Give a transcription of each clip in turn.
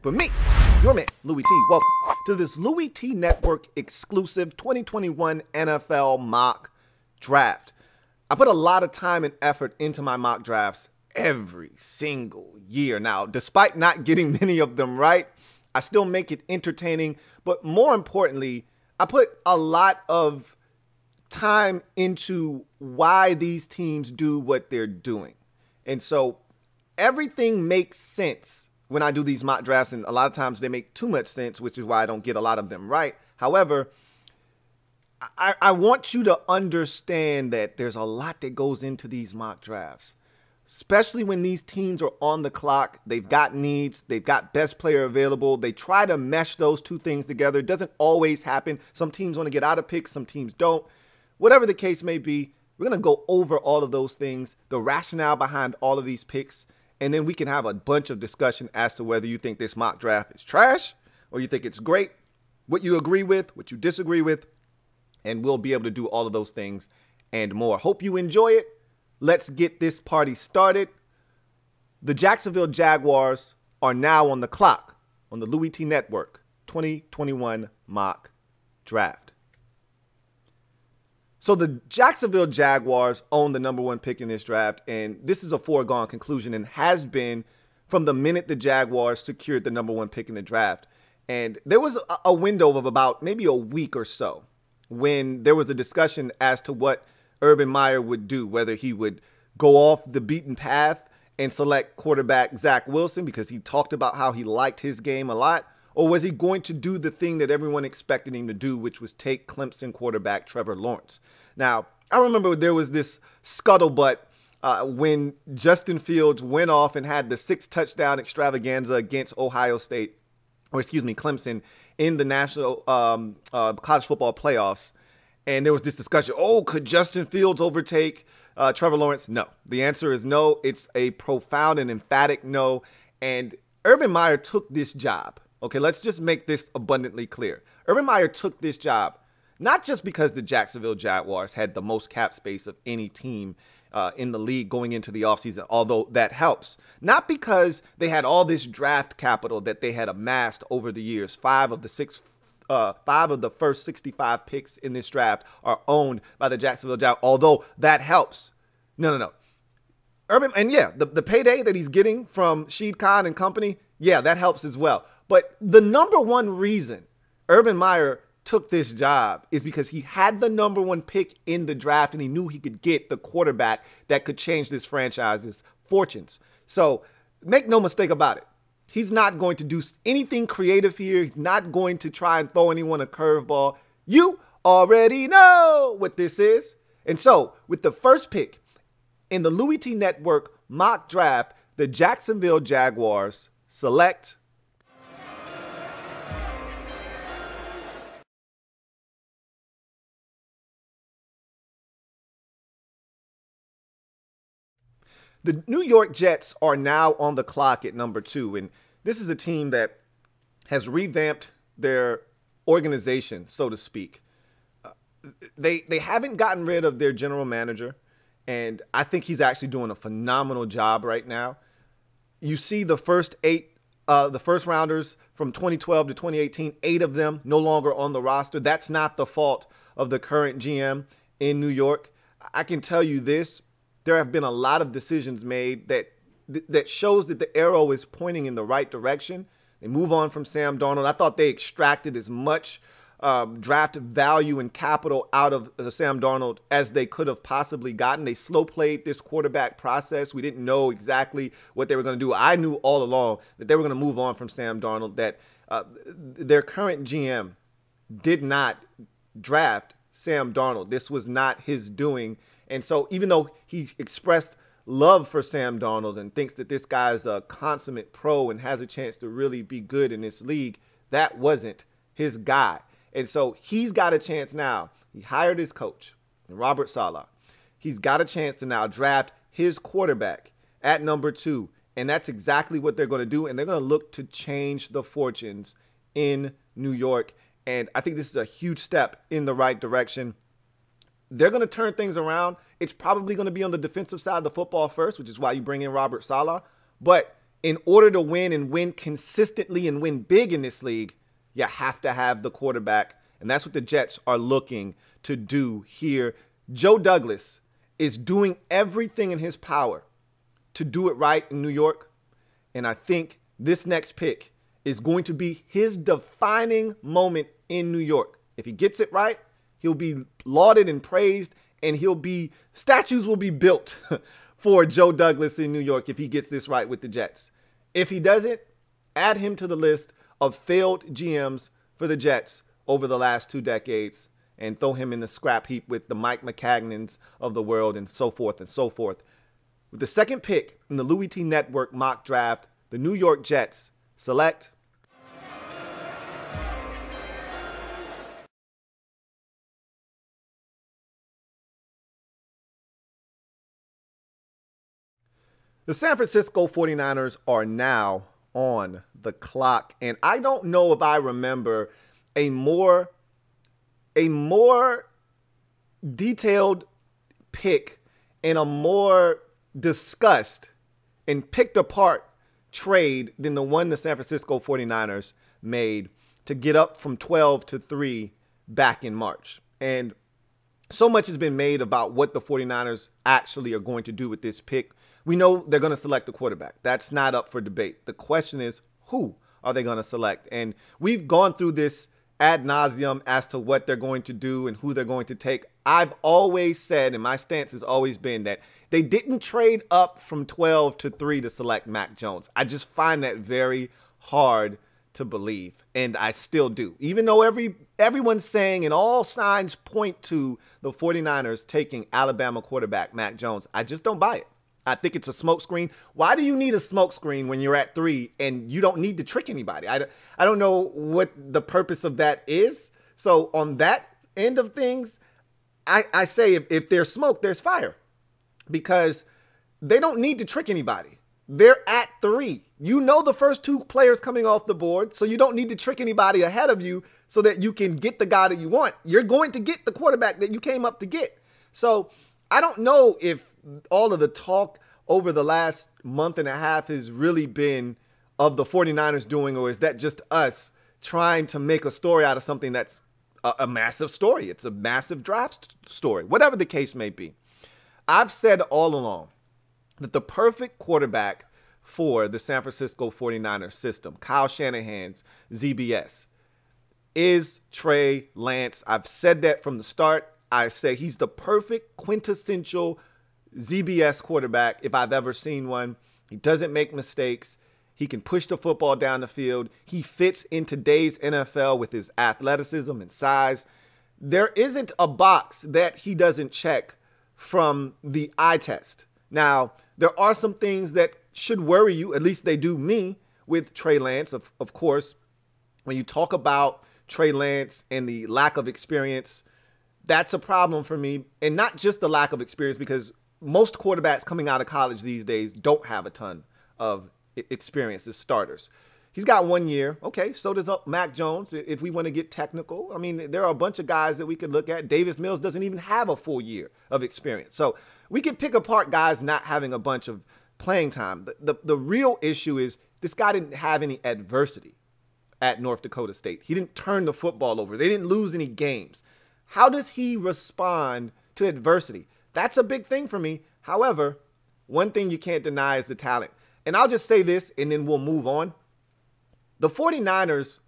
But me, your man, Louie T, welcome to this Louie T Network exclusive 2021 NFL mock draft. I put a lot of time and effort into my mock drafts every single year. Now, despite not getting many of them right, I still make it entertaining. But more importantly, I put a lot of time into why these teams do what they're doing. And so everything makes sense when I do these mock drafts, and a lot of times they make too much sense, which is why I don't get a lot of them right. However, I want you to understand that there's a lot that goes into these mock drafts, especially when these teams are on the clock. They've got needs. They've got best player available. They try to mesh those two things together. It doesn't always happen. Some teams want to get out of picks. Some teams don't. Whatever the case may be, we're going to go over all of those things, the rationale behind all of these picks, and then we can have a bunch of discussion as to whether you think this mock draft is trash or you think it's great, what you agree with, what you disagree with, and we'll be able to do all of those things and more. Hope you enjoy it. Let's get this party started. The Jacksonville Jaguars are now on the clock on the Louie T Network 2021 mock draft. So the Jacksonville Jaguars own the #1 pick in this draft, and this is a foregone conclusion and has been from the minute the Jaguars secured the #1 pick in the draft. And there was a window of about maybe a week or so when there was a discussion as to what Urban Meyer would do, whether he would go off the beaten path and select quarterback Zach Wilson because he talked about how he liked his game a lot, or was he going to do the thing that everyone expected him to do, which was take Clemson quarterback Trevor Lawrence? Now, I remember there was this scuttlebutt when Justin Fields went off and had the 6-touchdown extravaganza against Clemson in the national college football playoffs. And there was this discussion, could Justin Fields overtake Trevor Lawrence? No. The answer is no. It's a profound and emphatic no. And Urban Meyer took this job. Okay, let's just make this abundantly clear. Urban Meyer took this job not just because the Jacksonville Jaguars had the most cap space of any team in the league going into the offseason, although that helps. Not because they had all this draft capital that they had amassed over the years. Five of the first 65 picks in this draft are owned by the Jacksonville Jaguars, although that helps. No. Urban, and yeah, the payday that he's getting from Sheed Khan and company, yeah, that helps as well. But the #1 reason Urban Meyer took this job is because he had the #1 pick in the draft and he knew he could get the quarterback that could change this franchise's fortunes. So make no mistake about it. He's not going to do anything creative here. He's not going to try and throw anyone a curveball. You already know what this is. And so with the first pick in the Louie T Network mock draft, the Jacksonville Jaguars select the New York Jets are now on the clock at #2, and this is a team that has revamped their organization, so to speak. They haven't gotten rid of their general manager, and I think he's actually doing a phenomenal job right now. You see the first rounders from 2012 to 2018, 8 of them no longer on the roster. That's not the fault of the current GM in New York. I can tell you this. There have been a lot of decisions made that shows that the arrow is pointing in the right direction. They move on from Sam Darnold. I thought they extracted as much draft value and capital out of Sam Darnold as they could have possibly gotten. They slow played this quarterback process. We didn't know exactly what they were going to do. I knew all along that they were going to move on from Sam Darnold, that their current GM did not draft Sam Darnold. This was not his doing. And so even though he expressed love for Sam Darnold and thinks that this guy is a consummate pro and has a chance to really be good in this league, that wasn't his guy. And so he's got a chance now. He hired his coach, Robert Saleh. He's got a chance to now draft his quarterback at #2. And that's exactly what they're going to do. And they're going to look to change the fortunes in New York. And I think this is a huge step in the right direction. They're going to turn things around. It's probably going to be on the defensive side of the football first, which is why you bring in Robert Saleh. But In order to win and win consistently and win big in this league, you have to have the quarterback. And that's what the Jets are looking to do here. Joe Douglas is doing everything in his power to do it right in New York. And I think this next pick is going to be his defining moment in New York. If he gets it right, he'll be lauded and praised, and statues will be built for Joe Douglas in New York if he gets this right with the Jets. If he doesn't, add him to the list of failed GMs for the Jets over the last 2 decades and throw him in the scrap heap with the Mike McCagnons of the world and so forth and so forth. With the second pick in the LouieTeeNetwork mock draft, the New York Jets select the San Francisco 49ers are now on the clock. And I don't know if I remember a more detailed pick and a more discussed and picked apart trade than the one the San Francisco 49ers made to get up from 12 to 3 back in March. And so much has been made about what the 49ers actually are going to do with this pick. We know they're going to select a quarterback. That's not up for debate. The question is, who are they going to select? And we've gone through this ad nauseum as to what they're going to do and who they're going to take. I've always said, and my stance has always been, that they didn't trade up from 12 to 3 to select Mac Jones. I just find that very hard to believe, and I still do. Even though everyone's saying and all signs point to the 49ers taking Alabama quarterback Mac Jones, I just don't buy it. I think it's a smokescreen. Why do you need a smokescreen when you're at 3 and you don't need to trick anybody? I don't know what the purpose of that is. So on that end of things, I say if there's smoke, there's fire, because they don't need to trick anybody. They're at 3. You know the first 2 players coming off the board, so you don't need to trick anybody ahead of you so that you can get the guy that you want. You're going to get the quarterback that you came up to get. So I don't know if all of the talk over the last month and a half has really been of the 49ers doing, or is that just us trying to make a story out of something that's a massive story? It's a massive draft story, whatever the case may be. I've said all along that the perfect quarterback for the San Francisco 49ers system, Kyle Shanahan's ZBS, is Trey Lance. I've said that from the start. I say he's the perfect quintessential ZBS quarterback if I've ever seen one. He doesn't make mistakes. He can push the football down the field. He fits in today's NFL with his athleticism and size. There isn't a box that he doesn't check from the eye test. Now, there are some things that should worry you, at least they do me, with Trey Lance. Of course, when you talk about Trey Lance and the lack of experience, that's a problem for me. And not just the lack of experience, because most quarterbacks coming out of college these days don't have a ton of experience as starters. He's got 1 year. Okay, so does Mac Jones, if we want to get technical. I mean, there are a bunch of guys that we could look at. Davis Mills doesn't even have a full year of experience. So we could pick apart guys not having a bunch of playing time. The real issue is this guy didn't have any adversity at North Dakota State. He didn't turn the football over. They didn't lose any games. How does he respond to adversity? That's a big thing for me. However, one thing you can't deny is the talent. And I'll just say this, and then we'll move on. The 49ers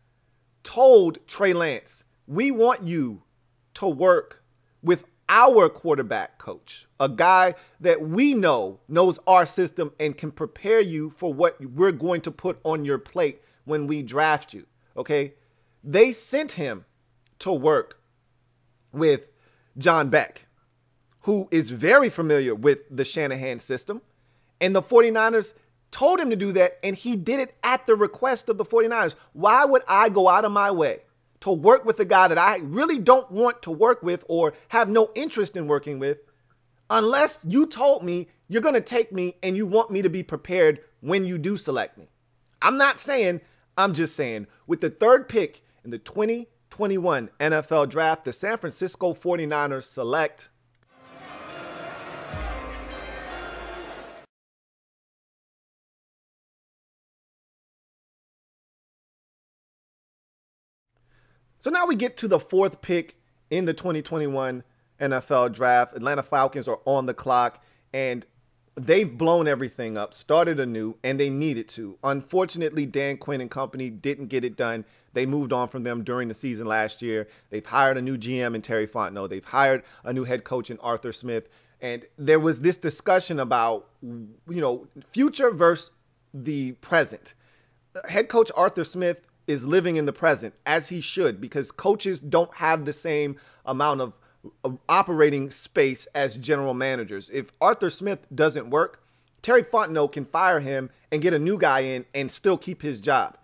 told Trey Lance, we want you to work with our quarterback coach, a guy that we know knows our system and can prepare you for what we're going to put on your plate when we draft you, okay? They sent him to work with John Beck, who is very familiar with the Shanahan system, and the 49ers told him to do that, and he did it at the request of the 49ers. Why would I go out of my way to work with a guy that I really don't want to work with or have no interest in working with unless you told me you're going to take me and you want me to be prepared when you do select me? I'm not saying, I'm just saying, with the 3rd pick in the 2021 NFL Draft, the San Francisco 49ers select So now we get to the 4th pick in the 2021 NFL draft. Atlanta Falcons are on the clock, and they've blown everything up, started anew, and they needed to. Unfortunately, Dan Quinn and company didn't get it done. They moved on from them during the season last year. They've hired a new GM in Terry Fontenot. They've hired a new head coach in Arthur Smith. And there was this discussion about, future versus the present. Head coach Arthur Smith is living in the present, as he should, because coaches don't have the same amount of operating space as general managers. If Arthur Smith doesn't work, Terry Fontenot can fire him and get a new guy in and still keep his job.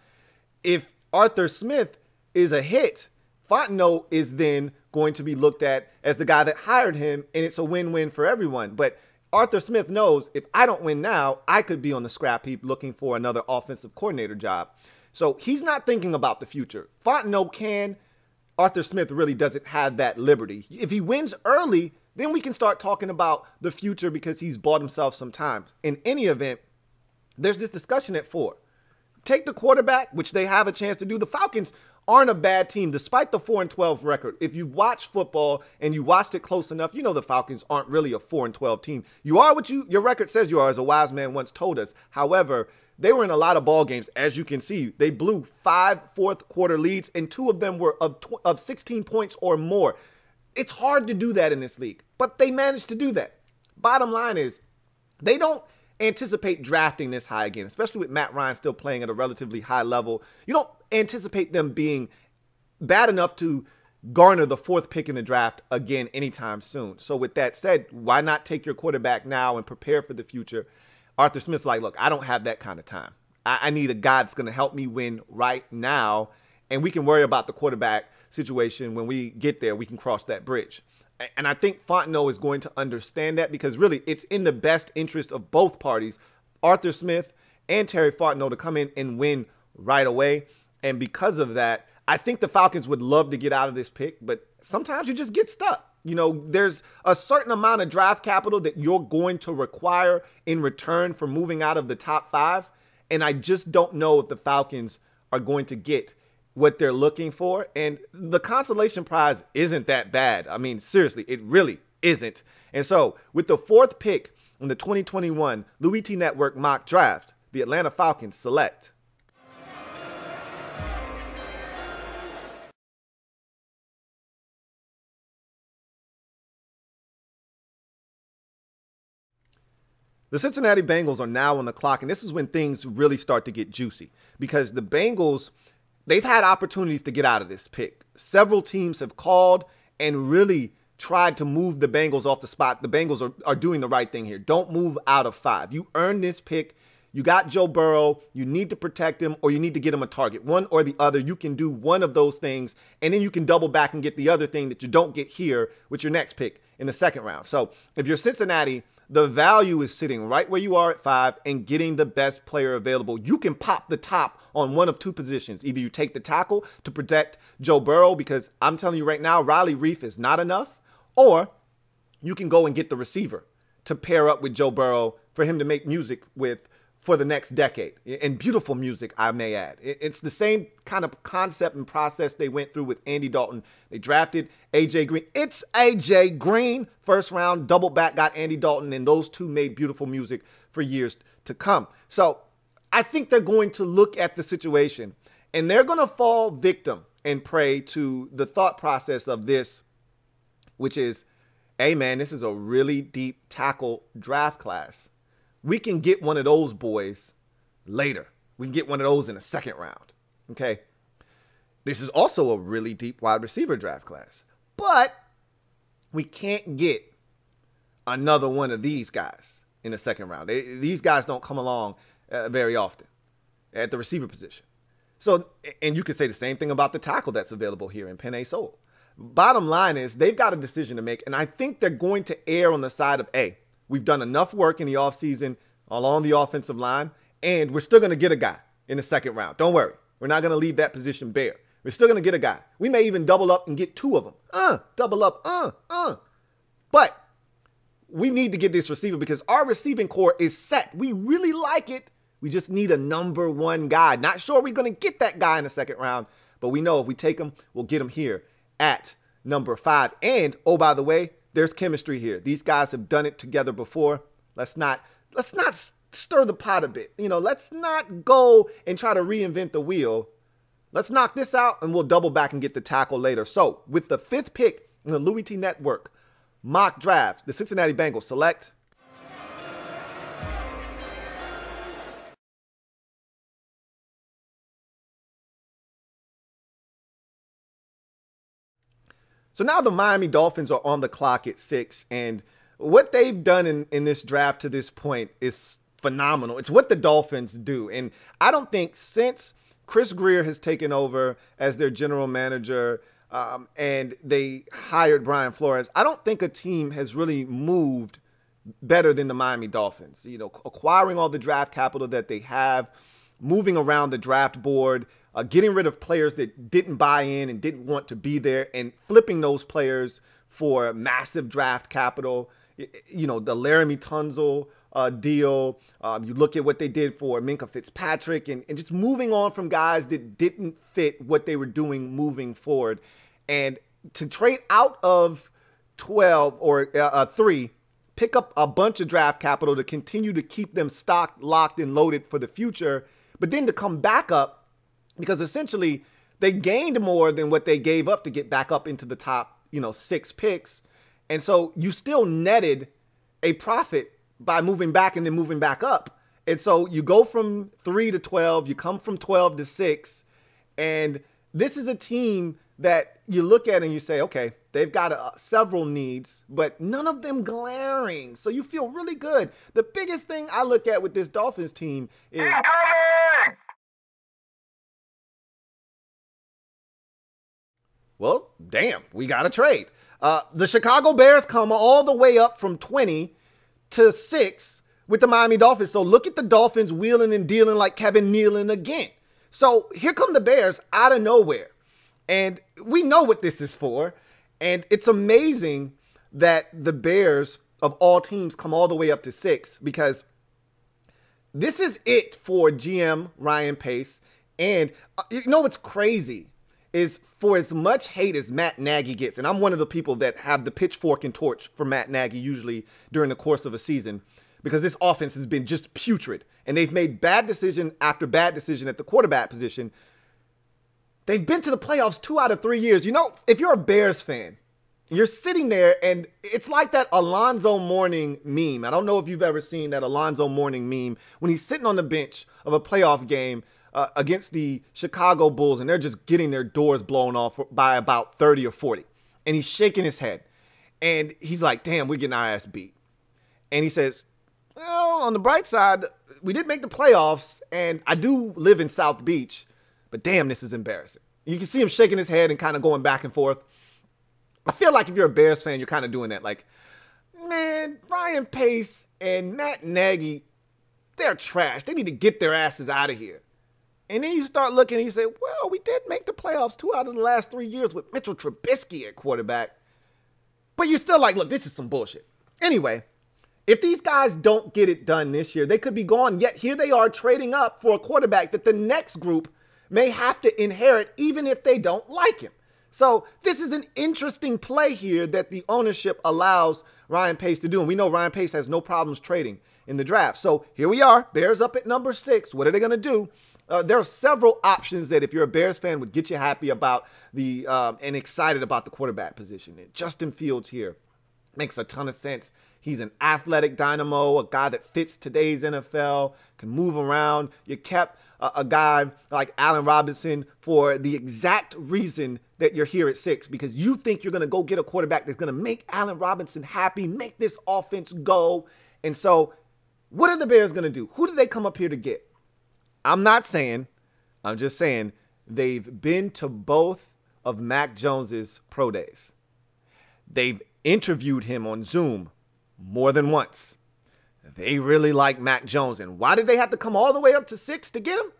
If Arthur Smith is a hit, Fontenot is then going to be looked at as the guy that hired him, and it's a win-win for everyone. But Arthur Smith knows if I don't win now, I could be on the scrap heap looking for another offensive coordinator job. So he's not thinking about the future. Fontenot can. Arthur Smith really doesn't have that liberty. If he wins early, then we can start talking about the future because he's bought himself some time. In any event, there's this discussion at 4. Take the quarterback, which they have a chance to do. The Falcons aren't a bad team, despite the 4-12 record. If you watch football and you watched it close enough, you know the Falcons aren't really a 4-12 team. You are what your record says you are, as a wise man once told us. However, they were in a lot of ball games, as you can see. They blew 5 fourth-quarter leads, and 2 of them were of 16 points or more. It's hard to do that in this league, but they managed to do that. Bottom line is, they don't anticipate drafting this high again, especially with Matt Ryan still playing at a relatively high level. You don't anticipate them being bad enough to garner the 4th pick in the draft again anytime soon. So with that said, why not take your quarterback now and prepare for the future? Arthur Smith's like, look, I don't have that kind of time. I need a guy that's going to help me win right now, and we can worry about the quarterback situation when we get there. We can cross that bridge. And I think Fontenot is going to understand that, because really it's in the best interest of both parties, Arthur Smith and Terry Fontenot, to come in and win right away. And because of that, I think the Falcons would love to get out of this pick, but sometimes you just get stuck. There's a certain amount of draft capital that you're going to require in return for moving out of the top 5. And I just don't know if the Falcons are going to get what they're looking for. And the consolation prize isn't that bad. I mean, seriously, it really isn't. And so with the 4th pick in the 2021 LouieTeeNetwork mock draft, the Atlanta Falcons select the Cincinnati Bengals are now on the clock, and this is when things really start to get juicy, because the Bengals, they've had opportunities to get out of this pick. Several teams have called and really tried to move the Bengals off the spot. The Bengals are doing the right thing here. Don't move out of 5. You earned this pick. You got Joe Burrow. You need to protect him, or you need to get him a target. One or the other. You can do one of those things, and then you can double back and get the other thing that you don't get here with your next pick in the 2nd round. So if you're Cincinnati, the value is sitting right where you are at 5 and getting the best player available. You can pop the top on one of 2 positions. Either you take the tackle to protect Joe Burrow, because I'm telling you right now, Riley Reef is not enough, or you can go and get the receiver to pair up with Joe Burrow for him to make music with for the next decade. And beautiful music, I may add. It's the same kind of concept and process they went through with Andy Dalton. They drafted A.J. Green. It's A.J. Green. 1st round, double back, got Andy Dalton, and those 2 made beautiful music for years to come. So I think they're going to look at the situation, and they're going to fall victim and prey to the thought process of this, which is, hey, man, this is a really deep tackle draft class. We can get one of those boys later. We can get one of those in the 2nd round. Okay. This is also a really deep wide receiver draft class, but we can't get another one of these guys in the 2nd round. These guys don't come along very often at the receiver position. So, and you could say the same thing about the tackle that's available here in Penei Sewell. Bottom line is they've got a decision to make, and I think they're going to err on the side of, A, we've done enough work in the offseason along the offensive line, and we're still going to get a guy in the 2nd round. Don't worry. We're not going to leave that position bare. We're still going to get a guy. We may even double up and get 2 of them. Double up. But we need to get this receiver because our receiving core is set. We really like it. We just need a number 1 guy. Not sure we're going to get that guy in the 2nd round, But we know if we take them, we'll get them here at number 5. And, oh, by the way, there's chemistry here. These guys have done it together before. Let's not stir the pot a bit. You know, let's not go and try to reinvent the wheel. Let's knock this out, and we'll double back and get the tackle later. So, with the 5th pick in the Louie T Network mock draft, the Cincinnati Bengals select So now the Miami Dolphins are on the clock at 6, and what they've done in this draft to this point is phenomenal. It's what the Dolphins do, and I don't think since Chris Greer has taken over as their general manager and they hired Brian Flores, I don't think a team has really moved better than the Miami Dolphins. You know, acquiring all the draft capital that they have, moving around the draft board, getting rid of players that didn't buy in and didn't want to be there, and flipping those players for massive draft capital. You know, the Laramie Tunzel deal. You look at what they did for Minkah Fitzpatrick, and just moving on from guys that didn't fit what they were doing moving forward. And to trade out of 12 or 3, pick up a bunch of draft capital to continue to keep them stocked, locked, and loaded for the future, but then to come back up, because essentially they gained more than what they gave up to get back up into the top, 6 picks. And so you still netted a profit by moving back and then moving back up. And so you go from 3 to 12, you come from 12 to 6. And this is a team that you look at and you say, okay, they've got several needs, but none of them glaring. So you feel really good. The biggest thing I look at with this Dolphins team is... Well, damn, we got to trade. The Chicago Bears come all the way up from 20 to 6 with the Miami Dolphins. So look at the Dolphins wheeling and dealing like Kevin Nealon again. So here come the Bears out of nowhere. And we know what this is for. And it's amazing that the Bears of all teams come all the way up to 6, because this is it for GM Ryan Pace. And you know what's crazy is, for as much hate as Matt Nagy gets, and I'm one of the people that have the pitchfork and torch for Matt Nagy usually during the course of a season, because this offense has been just putrid, and they've made bad decision after bad decision at the quarterback position. They've been to the playoffs 2 out of 3 years. You know, if you're a Bears fan, you're sitting there, and it's like that Alonzo Mourning meme. I don't know if you've ever seen that Alonzo Mourning meme when he's sitting on the bench of a playoff game against the Chicago Bulls, and they're just getting their doors blown off by about 30 or 40. And he's shaking his head. And he's like, damn, we're getting our ass beat. And he says, well, on the bright side, we did make the playoffs, and I do live in South Beach, but damn, this is embarrassing. You can see him shaking his head and kind of going back and forth. I feel like if you're a Bears fan, you're kind of doing that. Like, man, Ryan Pace and Matt Nagy, they're trash. They need to get their asses out of here. And then you start looking and you say, well, we did make the playoffs 2 out of the last 3 years with Mitchell Trubisky at quarterback. But you're still like, look, this is some bullshit. Anyway, if these guys don't get it done this year, they could be gone. Yet here they are trading up for a quarterback that the next group may have to inherit, even if they don't like him. So this is an interesting play here that the ownership allows Ryan Pace to do. And we know Ryan Pace has no problems trading in the draft. So here we are, Bears up at number 6. What are they going to do? There are several options that, if you're a Bears fan, would get you happy about and excited about the quarterback position. And Justin Fields here makes a ton of sense. He's an athletic dynamo, a guy that fits today's NFL, can move around. You kept a guy like Allen Robinson for the exact reason that you're here at 6, because you think you're going to go get a quarterback that's going to make Allen Robinson happy, make this offense go. And so what are the Bears going to do? Who do they come up here to get? I'm not saying, I'm just saying they've been to both of Mac Jones's pro days. They've interviewed him on Zoom more than once. They really like Mac Jones. And why did they have to come all the way up to 6 to get him?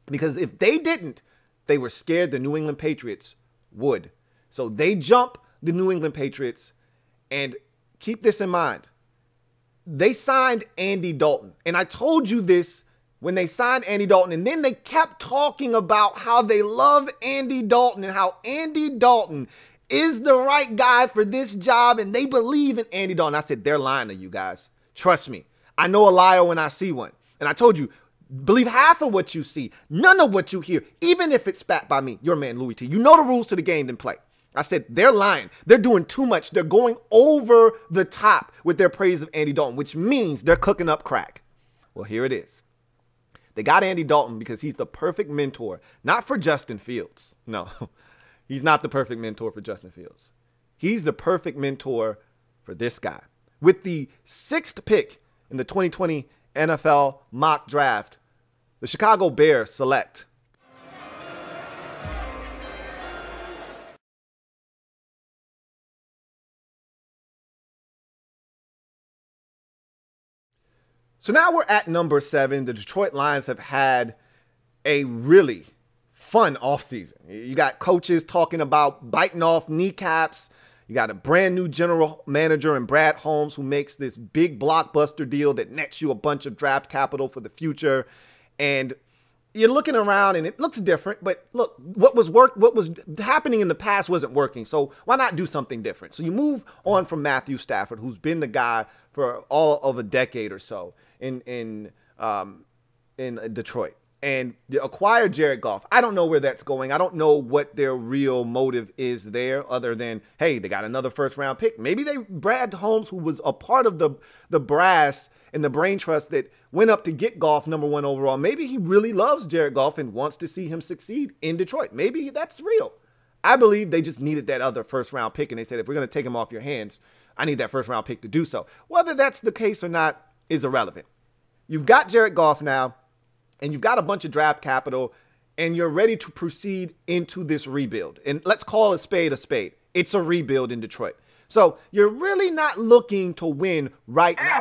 Because if they didn't, they were scared the New England Patriots would. So they jump the New England Patriots, and keep this in mind. They signed Andy Dalton. And I told you this when they signed Andy Dalton, and then they kept talking about how they love Andy Dalton and how Andy Dalton is the right guy for this job, and they believe in Andy Dalton. I said, they're lying to you guys. Trust me. I know a liar when I see one. And I told you, believe half of what you see, none of what you hear, even if it's spat by me, your man Louie T. You know the rules to the game, then play. I said, they're lying. They're doing too much. They're going over the top with their praise of Andy Dalton, which means they're cooking up crack. Well, here it is. They got Andy Dalton because he's the perfect mentor, not for Justin Fields. No, he's not the perfect mentor for Justin Fields. He's the perfect mentor for this guy. With the 6th pick in the 2020 NFL mock draft, the Chicago Bears select So now we're at number 7. The Detroit Lions have had a really fun offseason. You got coaches talking about biting off kneecaps. You got a brand new general manager in Brad Holmes who makes this big blockbuster deal that nets you a bunch of draft capital for the future. And you're looking around and it looks different, but look, what was happening in the past wasn't working. So why not do something different? So you move on from Matthew Stafford, who's been the guy for all of a decade or so in Detroit, and you acquire Jared Goff. I don't know where that's going. I don't know what their real motive is there, other than, hey, they got another first-round pick. Maybe Brad Holmes, who was a part of the brass and the brain trust that went up to get Goff number 1 overall, maybe he really loves Jared Goff and wants to see him succeed in Detroit. Maybe that's real. I believe they just needed that other first-round pick, and they said, if we're going to take him off your hands, I need that first-round pick to do so. Whether that's the case or not is irrelevant. You've got Jared Goff now, and you've got a bunch of draft capital, and you're ready to proceed into this rebuild. And let's call a spade a spade. It's a rebuild in Detroit. So you're really not looking to win right now.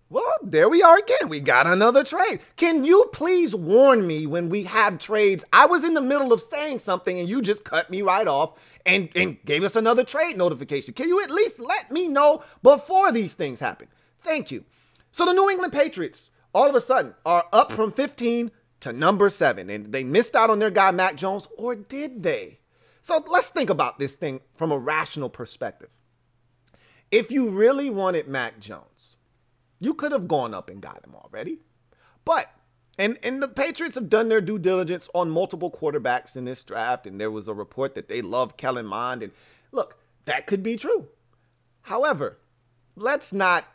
Well, there we are again. We got another trade. Can you please warn me when we have trades? I was in the middle of saying something and you just cut me right off and gave us another trade notification. Can you at least let me know before these things happen? Thank you. So the New England Patriots all of a sudden are up from 15 to number 7, and they missed out on their guy Mac Jones, or did they? So let's think about this thing from a rational perspective. If you really wanted Mac Jones, you could have gone up and got him already. But, and the Patriots have done their due diligence on multiple quarterbacks in this draft, and there was a report that they love Kellen Mond, and look, that could be true. However, let's not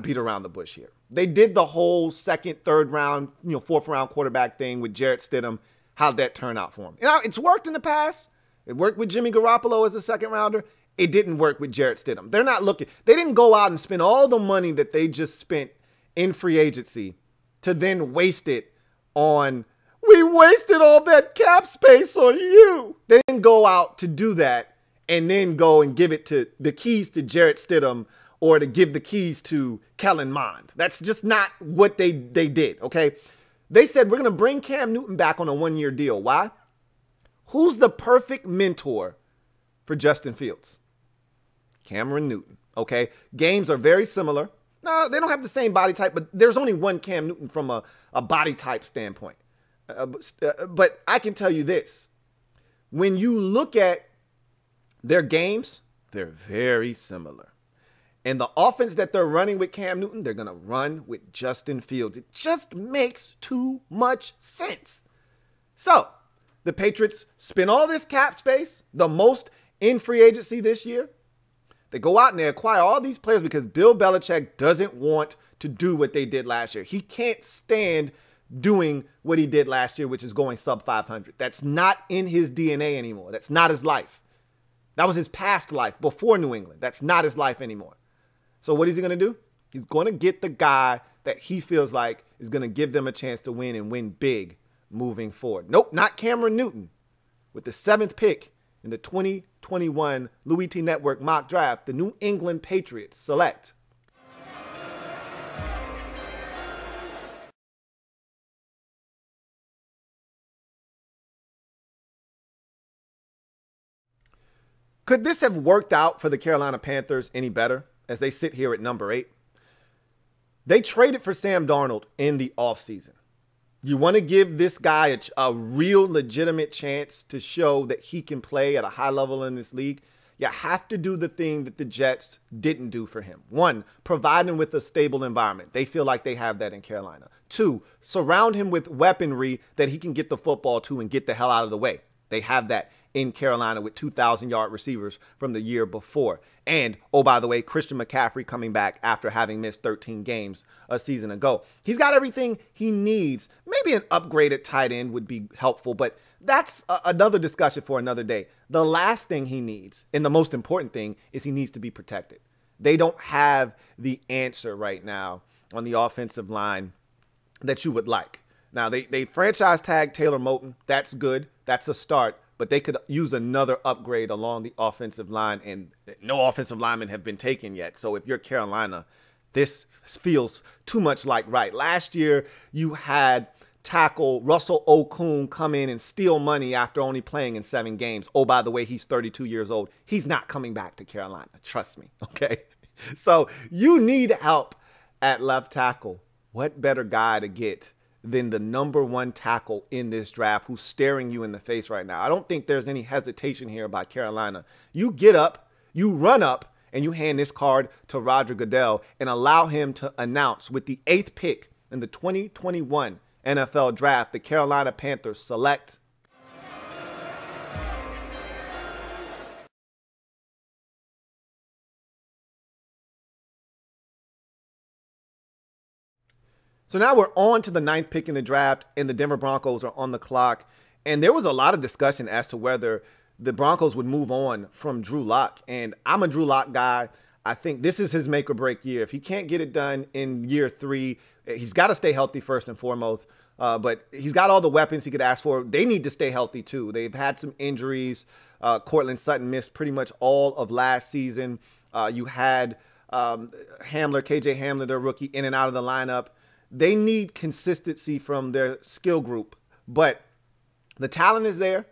beat around the bush here. They did the whole 2nd, 3rd round, 4th round quarterback thing with Jarrett Stidham. How'd that turn out for him? It's worked in the past. It worked with Jimmy Garoppolo as a 2nd rounder. It didn't work with Jarrett Stidham. They're not looking. They didn't go out and spend all the money that they just spent in free agency to then waste it on, we wasted all that cap space on you. They didn't go out to do that and then go and give it to the keys to Jarrett Stidham or to give the keys to Kellen Mond. That's just not what they did, okay? They said, we're going to bring Cam Newton back on a 1-year deal. Why? Who's the perfect mentor for Justin Fields? Cameron Newton, okay? Games are very similar. No, they don't have the same body type, but there's only one Cam Newton from a body type standpoint. But I can tell you this. When you look at their games, they're very similar. And the offense that they're running with Cam Newton, they're going to run with Justin Fields. It just makes too much sense. So the Patriots spend all this cap space, the most in free agency this year. They go out and they acquire all these players because Bill Belichick doesn't want to do what they did last year. He can't stand doing what he did last year, which is going sub 500. That's not in his DNA anymore. That's not his life. That was his past life before New England. That's not his life anymore. So what is he going to do? He's going to get the guy that he feels like is going to give them a chance to win and win big moving forward. Nope, not Cameron Newton. With the 7th pick in the 2021 LouieTeeNetwork mock draft, the New England Patriots select Could this have worked out for the Carolina Panthers any better? as they sit here at number 8. They traded for Sam Darnold in the offseason. You want to give this guy a real legitimate chance to show that he can play at a high level in this league. You have to do the thing that the Jets didn't do for him. 1, provide him with a stable environment. They feel like they have that in Carolina. 2, surround him with weaponry that he can get the football to and get the hell out of the way. They have that in Carolina with 2,000-yard receivers from the year before. And, oh, by the way, Christian McCaffrey coming back after having missed 13 games a season ago. He's got everything he needs. Maybe an upgraded tight end would be helpful, but that's another discussion for another day. The last thing he needs, and the most important thing, is he needs to be protected. They don't have the answer right now on the offensive line that you would like. Now, they franchise tag Taylor Moton. That's good. That's a start. But they could use another upgrade along the offensive line, and no offensive linemen have been taken yet. So if you're Carolina, this feels too much like right. Last year, you had tackle Russell Okung come in and steal money after only playing in 7 games. Oh, by the way, he's 32 years old. He's not coming back to Carolina. Trust me, okay? So you need help at left tackle. What better guy to get than the number 1 tackle in this draft who's staring you in the face right now? I don't think there's any hesitation here by Carolina. You get up, you run up, and you hand this card to Roger Goodell and allow him to announce with the 8th pick in the 2021 NFL Draft, the Carolina Panthers select So now we're on to the 9th pick in the draft, and the Denver Broncos are on the clock. And there was a lot of discussion as to whether the Broncos would move on from Drew Lock. And I'm a Drew Lock guy. I think this is his make or break year. If he can't get it done in year 3, he's got to stay healthy first and foremost. But he's got all the weapons he could ask for. They need to stay healthy too. They've had some injuries. Cortland Sutton missed pretty much all of last season. You had Hamler, KJ Hamler, their rookie, in and out of the lineup. They need consistency from their skill group, but the talent is there.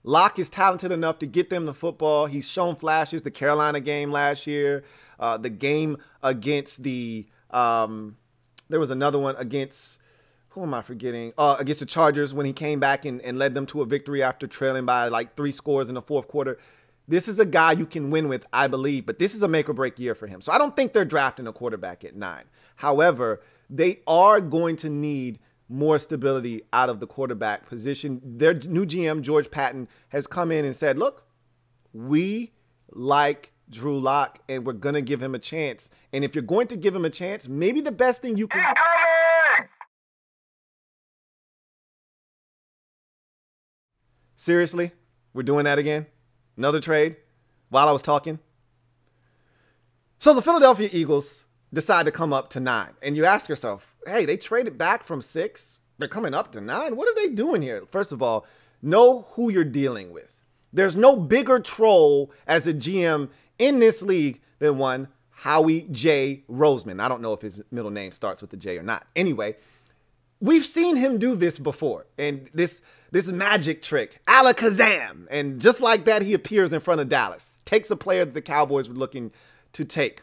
Locke is talented enough to get them the football. He's shown flashes. The Carolina game last year, the game against the, there was another one against, who am I forgetting? Against the Chargers when he came back and led them to a victory after trailing by like 3 scores in the 4th quarter. This is a guy you can win with, I believe, but this is a make or break year for him. So I don't think they're drafting a quarterback at 9. However, they are going to need more stability out of the quarterback position. Their new GM, George Patton, has come in and said, look, we like Drew Lock, and we're going to give him a chance. And if you're going to give him a chance, maybe the best thing you can... Seriously? We're doing that again? Another trade? While I was talking? So the Philadelphia Eagles decide to come up to 9. And you ask yourself, hey, they traded back from 6. They're coming up to 9. What are they doing here? First of all, know who you're dealing with. There's no bigger troll as a GM in this league than one Howie J. Roseman. I don't know if his middle name starts with a J or not. Anyway, we've seen him do this before. And this magic trick, alakazam. And just like that, he appears in front of Dallas. Takes a player that the Cowboys were looking to take.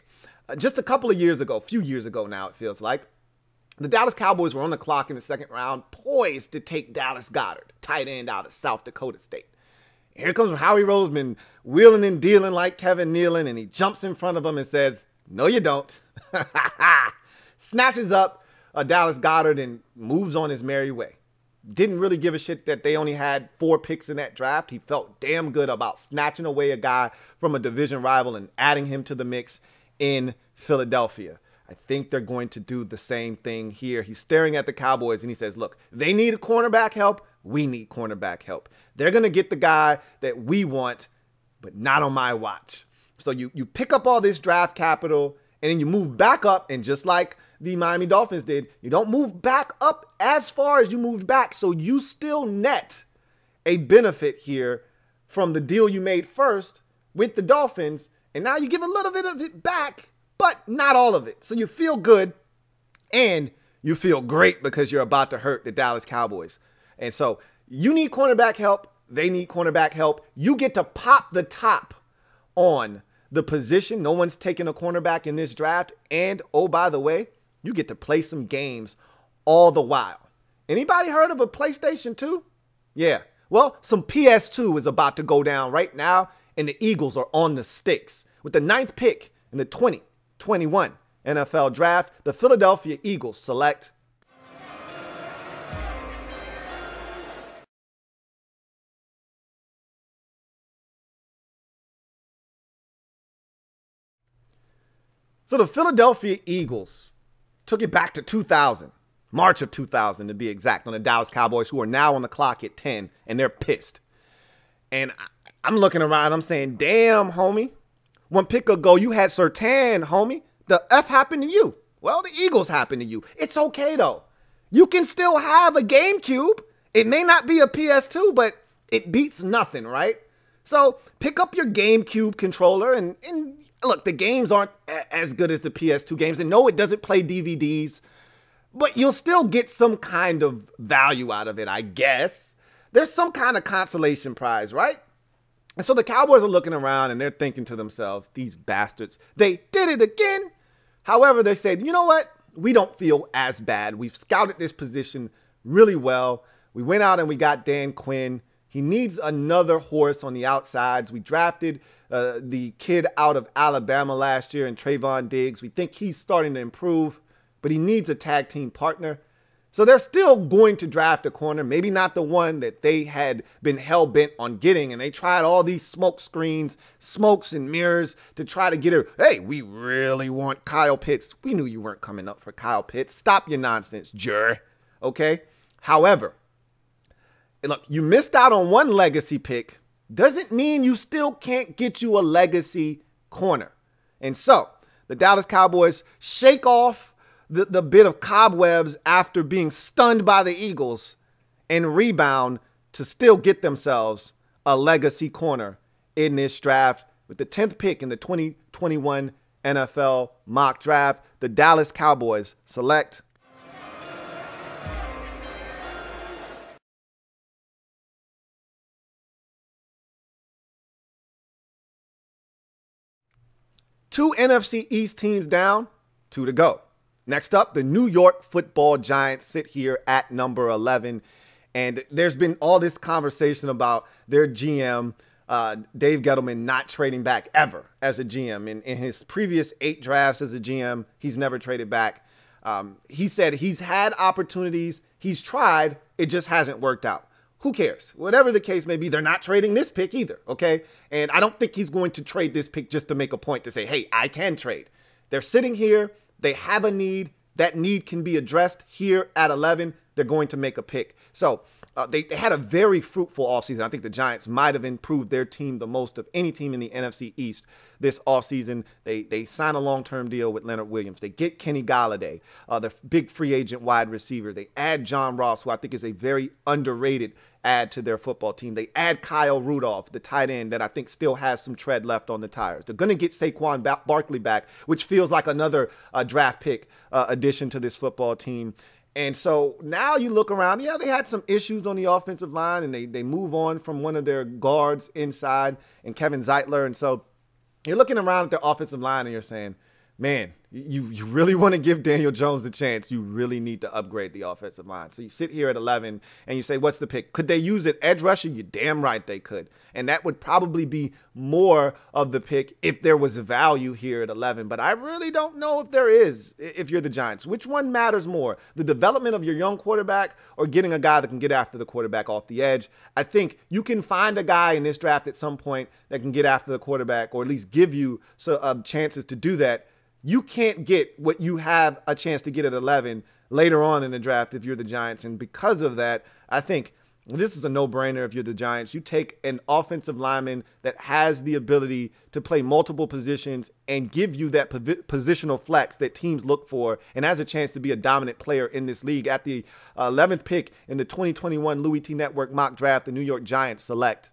Just a couple of years ago, a few years ago now, it feels like, the Dallas Cowboys were on the clock in the 2nd round, poised to take Dallas Goedert, tight end out of South Dakota State. Here comes Howie Roseman, wheeling and dealing like Kevin Nealon, and he jumps in front of him and says, no, you don't. Snatches up Dallas Goedert and moves on his merry way. Didn't really give a shit that they only had 4 picks in that draft. He felt damn good about snatching away a guy from a division rival and adding him to the mix in Philadelphia. I think they're going to do the same thing here. He's staring at the Cowboys and he says, look, they need cornerback help. We need cornerback help. They're going to get the guy that we want, but not on my watch. So you pick up all this draft capital and then you move back up, and just like the Miami Dolphins did, you don't move back up as far as you moved back. So you still net a benefit here from the deal you made first with the Dolphins. And now you give a little bit of it back, but not all of it. So you feel good and you feel great because you're about to hurt the Dallas Cowboys. And so you need cornerback help. They need cornerback help. You get to pop the top on the position. No one's taking a cornerback in this draft. And, oh, by the way, you get to play some games all the while. Anybody heard of a PlayStation 2? Yeah. Well, some PS2 is about to go down right now, and the Eagles are on the sticks. With the 9th pick in the 2021 NFL Draft, the Philadelphia Eagles select So the Philadelphia Eagles took it back to 2000, March of 2000 to be exact, on the Dallas Cowboys, who are now on the clock at 10, and they're pissed. And I'm looking around, I'm saying, damn, homie, one pick ago you had Surtain, homie. The F happened to you. Well, the Eagles happened to you. It's okay, though. You can still have a GameCube. It may not be a PS2, but it beats nothing, right? So pick up your GameCube controller and look, the games aren't as good as the PS2 games. And no, it doesn't play DVDs, but you'll still get some kind of value out of it, I guess. There's some kind of consolation prize, right? And so the Cowboys are looking around and they're thinking to themselves, these bastards, they did it again. However, they said, you know what? We don't feel as bad. We've scouted this position really well. We went out and we got Dan Quinn. He needs another horse on the outsides. We drafted the kid out of Alabama last year in Trayvon Diggs. We think he's starting to improve, but he needs a tag team partner. So they're still going to draft a corner, maybe not the one that they had been hell-bent on getting, and they tried all these smoke screens, smokes and mirrors to try to get her. Hey, we really want Kyle Pitts. We knew you weren't coming up for Kyle Pitts. Stop your nonsense, Jur. Okay? However, look, you missed out on one legacy pick. Doesn't mean you still can't get you a legacy corner. And so the Dallas Cowboys shake off the bit of cobwebs after being stunned by the Eagles and rebound to still get themselves a legacy corner in this draft. With the 10th pick in the 2021 NFL mock draft, the Dallas Cowboys select two NFC East teams down, 2 to go. Next up, the New York Football Giants sit here at number 11. And there's been all this conversation about their GM, Dave Gettleman, not trading back ever as a GM. In his previous 8 drafts as a GM, he's never traded back. He said he's had opportunities. He's tried. It just hasn't worked out. Who cares? Whatever the case may be, they're not trading this pick either, okay? And I don't think he's going to trade this pick just to make a point to say, hey, I can trade. They're sitting here. They have a need. That need can be addressed here at 11. They're going to make a pick. So they had a very fruitful offseason. I think the Giants might have improved their team the most of any team in the NFC East this offseason. They sign a long-term deal with Leonard Williams. They get Kenny Golladay, the big free agent wide receiver. They add John Ross, who I think is a very underrated add to their football team. They add Kyle Rudolph, the tight end that I think still has some tread left on the tires. They're going to get Saquon Barkley back, which feels like another draft pick addition to this football team. And so now you look around, yeah, they had some issues on the offensive line, and they move on from one of their guards inside and Kevin Zeitler. And so you're looking around at their offensive line and you're saying, man, you really want to give Daniel Jones a chance. You really need to upgrade the offensive line. So you sit here at 11 and you say, what's the pick? Could they use it edge rusher? You're damn right they could. And that would probably be more of the pick if there was value here at 11. But I really don't know if there is, if you're the Giants. Which one matters more? The development of your young quarterback or getting a guy that can get after the quarterback off the edge? I think you can find a guy in this draft at some point that can get after the quarterback or at least give you chances to do that. You can't get what you have a chance to get at 11 later on in the draft if you're the Giants. And because of that, I think this is a no-brainer if you're the Giants. You take an offensive lineman that has the ability to play multiple positions and give you that positional flex that teams look for and has a chance to be a dominant player in this league. At the 11th pick in the 2021 LouieTeeNetwork mock draft, the New York Giants select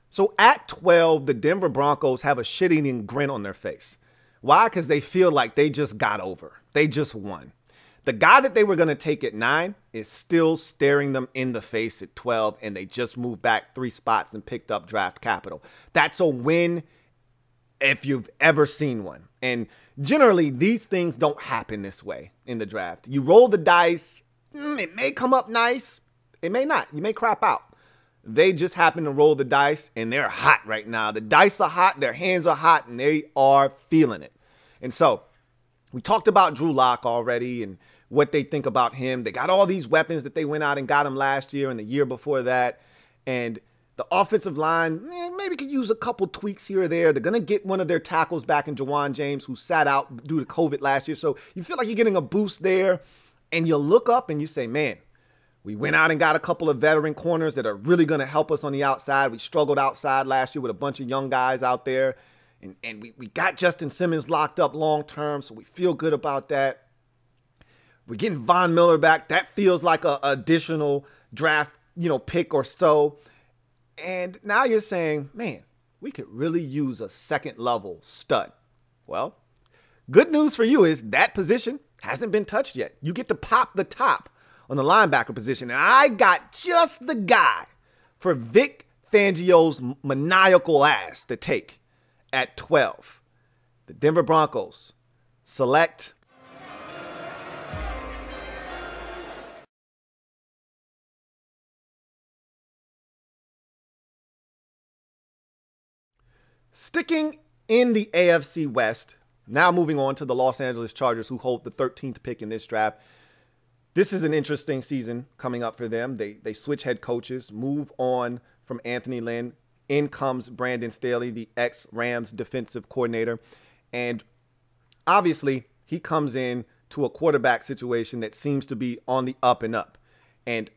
So at 12, the Denver Broncos have a shit-eating grin on their face. Why? Because they feel like they just got over. They just won. The guy that they were going to take at 9 is still staring them in the face at 12, and they just moved back 3 spots and picked up draft capital. That's a win if you've ever seen one. And generally, these things don't happen this way in the draft. You roll the dice, it may come up nice, it may not. You may crap out. They just happen to roll the dice, and they're hot right now. The dice are hot, their hands are hot, and they are feeling it. And so, we talked about Drew Lock already and what they think about him. They got all these weapons that they went out and got him last year and the year before that. And the offensive line maybe could use a couple tweaks here or there. They're going to get one of their tackles back in Jawan James, who sat out due to COVID last year. So you feel like you're getting a boost there. And you look up and you say, man, we went out and got a couple of veteran corners that are really going to help us on the outside. We struggled outside last year with a bunch of young guys out there. And we got Justin Simmons locked up long term, so we feel good about that. We're getting Von Miller back. That feels like an additional draft, pick or so. And now you're saying, man, we could really use a second level stud. Well, good news for you is that position hasn't been touched yet. You get to pop the top on the linebacker position. And I got just the guy for Vic Fangio's maniacal ass to take at 12. The Denver Broncos select sticking in the AFC West, now moving on to the Los Angeles Chargers, who hold the 13th pick in this draft. This is an interesting season coming up for them. They switch head coaches, move on from Anthony Lynn. In comes Brandon Staley, the ex-Rams defensive coordinator. And obviously, he comes in to a quarterback situation that seems to be on the up and up. And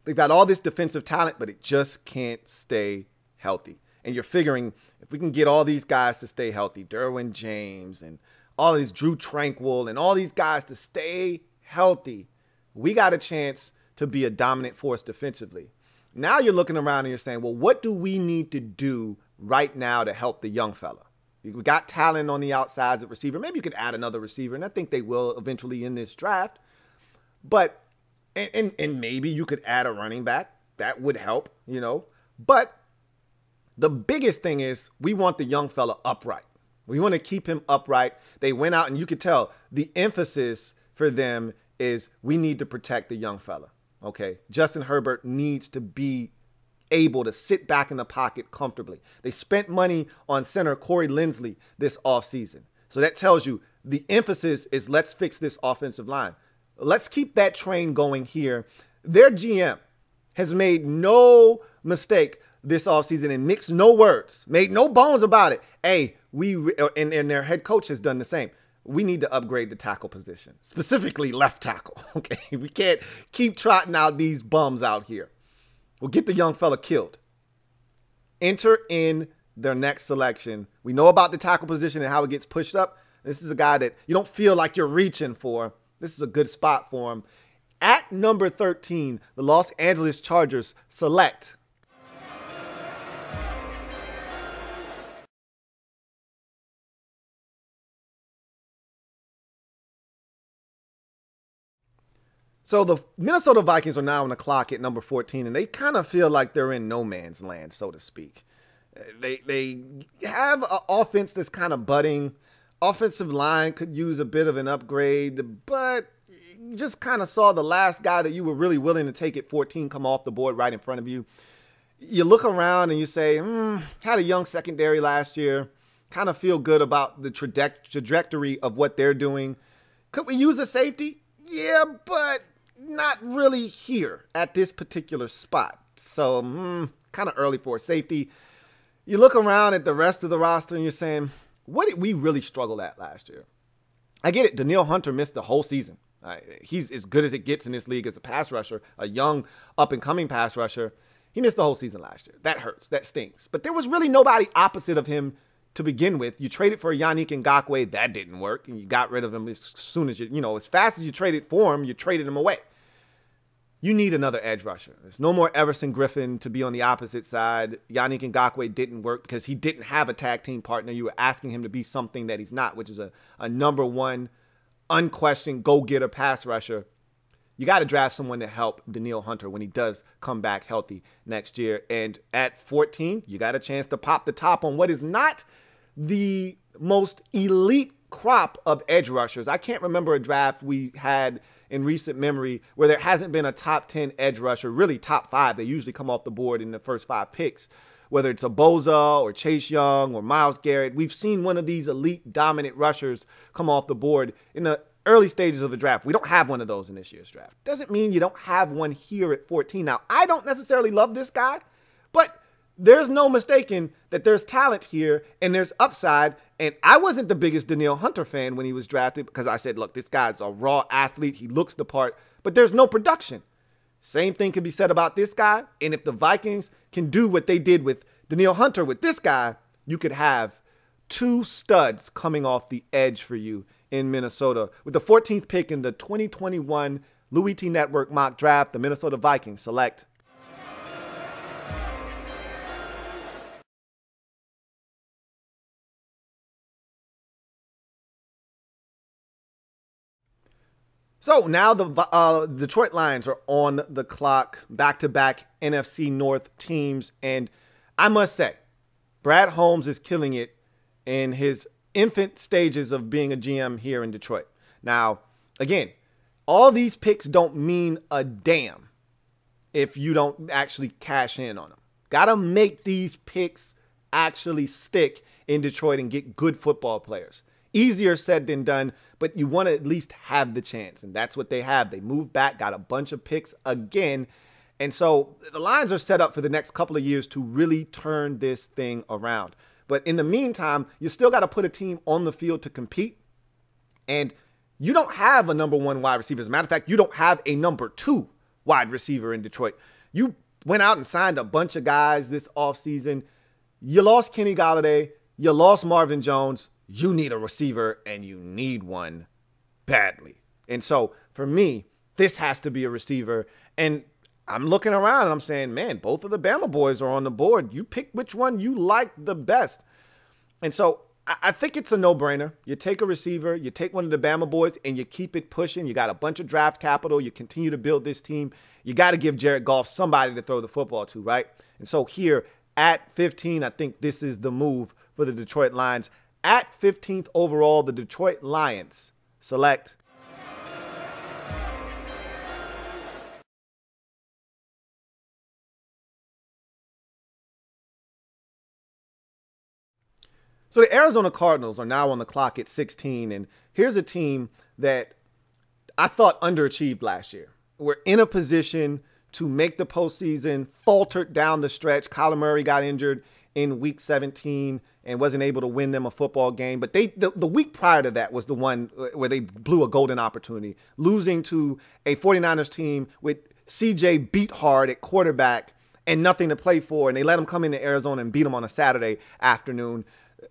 they've got all this defensive talent, but it just can't stay healthy. And you're figuring if we can get all these guys to stay healthy, Derwin James and all these Drew Tranquill and all these guys to stay healthy, we got a chance to be a dominant force defensively. Now you're looking around and you're saying, well, what do we need to do right now to help the young fella? We got talent on the outsides at receiver. Maybe you could add another receiver, and I think they will eventually in this draft. But, and maybe you could add a running back. That would help, But the biggest thing is we want the young fella upright. We want to keep him upright. They went out, and you could tell the emphasis for them is we need to protect the young fella. Okay, Justin Herbert needs to be able to sit back in the pocket comfortably. They spent money on center Corey Linsley this offseason. So that tells you the emphasis is let's fix this offensive line. Let's keep that train going here. Their GM has made no mistake this offseason and mixed no words, made no bones about it. Hey, and their head coach has done the same. We need to upgrade the tackle position, specifically left tackle. Okay, we can't keep trotting out these bums out here. We'll get the young fella killed. Enter in their next selection. We know about the tackle position and how it gets pushed up. This is a guy that you don't feel like you're reaching for. This is a good spot for him. At number 13, the Los Angeles Chargers select So the Minnesota Vikings are now on the clock at number 14, and they kind of feel like they're in no man's land, so to speak. They have an offense that's kind of budding. Offensive line could use a bit of an upgrade, but you just kind of saw the last guy that you were really willing to take at 14 come off the board right in front of you. You look around and you say, had a young secondary last year. Kind of feel good about the trajectory of what they're doing. Could we use a safety? Yeah, but not really here at this particular spot. So kind of early for a safety. You look around at the rest of the roster and you're saying, what did we really struggle at last year? I get it. Danielle Hunter missed the whole season. He's as good as it gets in this league as a pass rusher, a young up-and-coming pass rusher. He missed the whole season last year. That hurts. That stings. But there was really nobody opposite of him to begin with. You traded for Yannick Ngakoue. That didn't work. And you got rid of him as soon as as fast as you traded for him, you traded him away. You need another edge rusher. There's no more Everson Griffin to be on the opposite side. Yannick Ngakoue didn't work because he didn't have a tag team partner. You were asking him to be something that he's not, which is a number one unquestioned go-getter pass rusher, you got to draft someone to help Danielle Hunter when he does come back healthy next year. And at 14, you got a chance to pop the top on what is not the most elite crop of edge rushers. I can't remember a draft we had in recent memory where there hasn't been a top 10 edge rusher, really top 5. They usually come off the board in the first 5 picks, whether it's a Boza or Chase Young or Myles Garrett. We've seen one of these elite dominant rushers come off the board in the early stages of the draft. We don't have one of those in this year's draft. Doesn't mean you don't have one here at 14. Now, I don't necessarily love this guy, but there's no mistaking that there's talent here and there's upside. And I wasn't the biggest Danielle Hunter fan when he was drafted because I said, look, this guy's a raw athlete. He looks the part, but there's no production. Same thing can be said about this guy. And if the Vikings can do what they did with Danielle Hunter with this guy, you could have 2 studs coming off the edge for you in Minnesota. With the 14th pick in the 2021 LouieTeeNetwork mock draft, the Minnesota Vikings select So now the Detroit Lions are on the clock, back-to-back NFC North teams. And I must say, Brad Holmes is killing it in his infant stages of being a GM here in Detroit. Now, again, all these picks don't mean a damn if you don't actually cash in on them. Got to make these picks actually stick in Detroit and get good football players. Easier said than done, but you want to at least have the chance, and that's what they have. They moved back, got a bunch of picks again, and so the Lions are set up for the next couple of years to really turn this thing around. But in the meantime, you still got to put a team on the field to compete, and you don't have a number 1 wide receiver. As a matter of fact, you don't have a number 2 wide receiver in Detroit. You went out and signed a bunch of guys this offseason. You lost Kenny Golladay. You lost Marvin Jones. You need a receiver, and you need one badly. And so, for me, this has to be a receiver. And I'm looking around, and I'm saying, man, both of the Bama boys are on the board. You pick which one you like the best. And so, I think it's a no-brainer. You take a receiver, you take one of the Bama boys, and you keep it pushing. You got a bunch of draft capital. You continue to build this team. You got to give Jared Goff somebody to throw the football to, right? And so, here at 15, I think this is the move for the Detroit Lions. At 15th overall, the Detroit Lions select So the Arizona Cardinals are now on the clock at 16, and here's a team that I thought underachieved last year. We're in a position to make the postseason, faltered down the stretch. Kyler Murray got injured in week 17 and wasn't able to win them a football game. But the week prior to that was the one where they blew a golden opportunity, losing to a 49ers team with CJ Beathard at quarterback and nothing to play for. And they let him come into Arizona and beat him on a Saturday afternoon.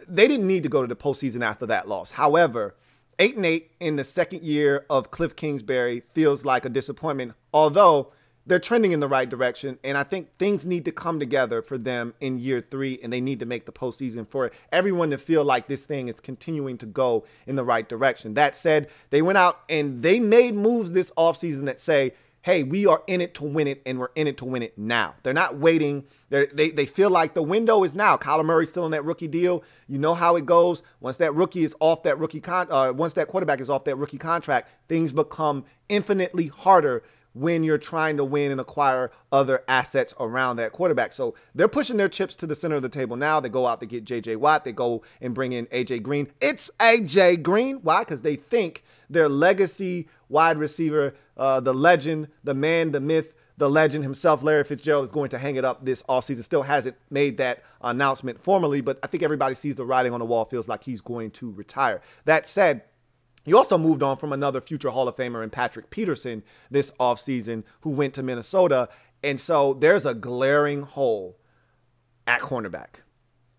They didn't need to go to the postseason after that loss. However, 8-8 in the second year of Cliff Kingsbury feels like a disappointment, although they're trending in the right direction, and I think things need to come together for them in year 3, and they need to make the postseason for everyone to feel like this thing is continuing to go in the right direction. That said, they went out and they made moves this offseason that say, hey, we are in it to win it, and we're in it to win it now. They're not waiting. They feel like the window is now. Kyler Murray's still on that rookie deal. You know how it goes. Once that rookie is off that once that quarterback is off that rookie contract, things become infinitely harder when you're trying to win and acquire other assets around that quarterback. So they're pushing their chips to the center of the table now. They go out to get J.J. Watt. They go and bring in A.J. Green. It's A.J. Green. Why? Because they think their legacy wide receiver, the legend, the man, the myth, the legend himself, Larry Fitzgerald, is going to hang it up this offseason. Still hasn't made that announcement formally, but I think everybody sees the writing on the wall, feels like he's going to retire. That said, you also moved on from another future Hall of Famer in Patrick Peterson this offseason who went to Minnesota. And so there's a glaring hole at cornerback.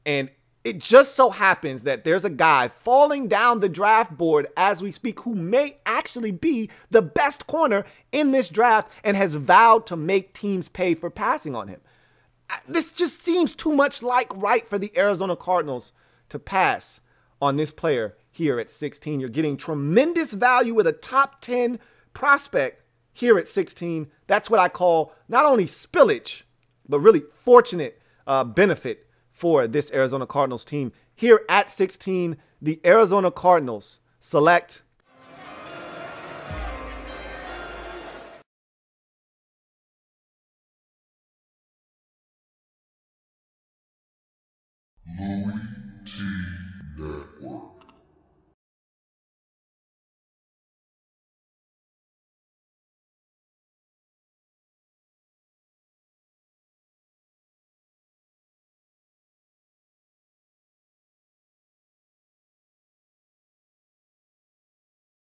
And it just so happens that there's a guy falling down the draft board as we speak who may actually be the best corner in this draft and has vowed to make teams pay for passing on him. This just seems too much like right for the Arizona Cardinals to pass on this player here at 16. You're getting tremendous value with a top 10 prospect here at 16. That's what I call not only spillage, but really fortunate benefit for this Arizona Cardinals team. Here at 16, the Arizona Cardinals select LouieTeeNetwork.